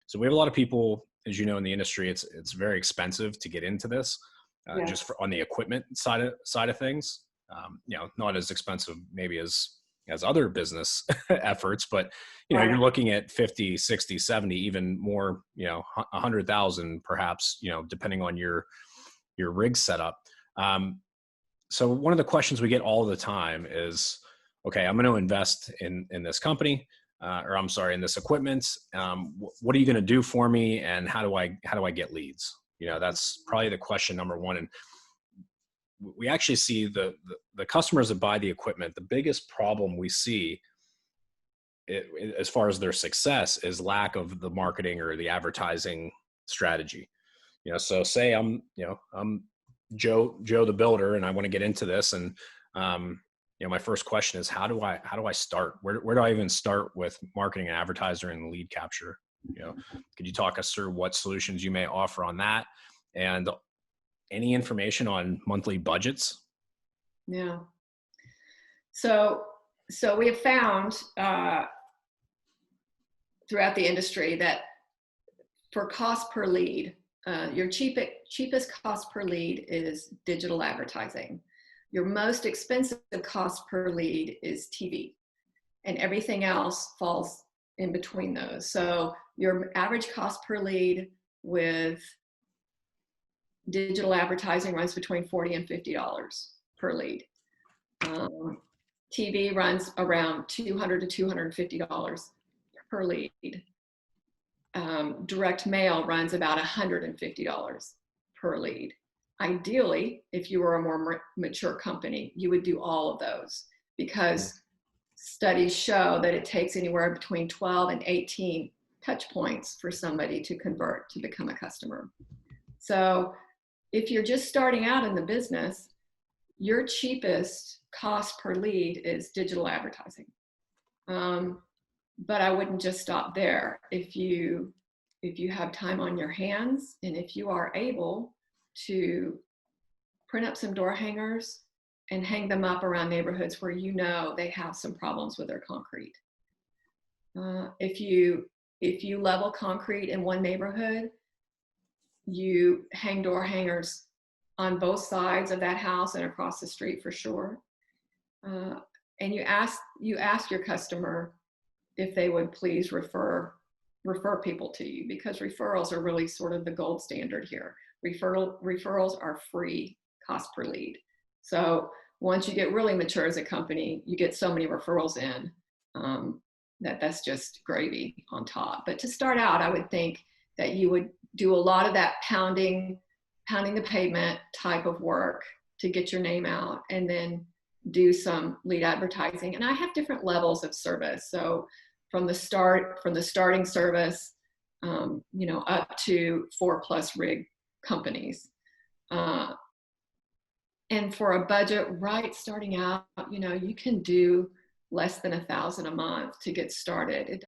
So we have a lot of people, as you know, in the industry, it's very expensive to get into this, just Yes. on the equipment side of things. Not as expensive maybe as other business efforts, but Right. you're looking at 50, 60, 70, even more, 100,000 perhaps, depending on your rig setup. So one of the questions we get all the time is, okay, I'm going to invest in this company, or I'm sorry, in this equipment. What are you going to do for me, and how do I get leads? That's probably the question number one. And we actually see the customers that buy the equipment. The biggest problem we see, as far as their success, is lack of the marketing or the advertising strategy. So say I'm Joe the builder, and I want to get into this, and my first question is, how do I start? Where do I even start with marketing and advertising and lead capture? Could you talk us through what solutions you may offer on that, and any information on monthly budgets? Yeah. So we have found throughout the industry that for cost per lead, your cheapest cost per lead is digital advertising. Your most expensive cost per lead is TV, and everything else falls in between those. So your average cost per lead with digital advertising runs between $40 and $50 per lead. TV runs around $200 to $250 per lead. Direct mail runs about $150 per lead. Ideally, if you were a more mature company, you would do all of those, because studies show that it takes anywhere between 12 and 18 touch points for somebody to convert to become a customer. So if you're just starting out in the business, your cheapest cost per lead is digital advertising. But I wouldn't just stop there. If you have time on your hands, and if you are able to print up some door hangers and hang them up around neighborhoods where they have some problems with their concrete. If you level concrete in one neighborhood, you hang door hangers on both sides of that house and across the street for sure. And you ask your customer if they would please refer people to you, because referrals are really sort of the gold standard here. Referrals are free cost per lead. So once you get really mature as a company, you get so many referrals in that's just gravy on top. But to start out, I would think that you would do a lot of that pounding the pavement type of work to get your name out, and then do some lead advertising. And I have different levels of service. So from the starting service, up to 4+ rig companies. And for a budget right starting out, you can do less than $1,000 a month to get started.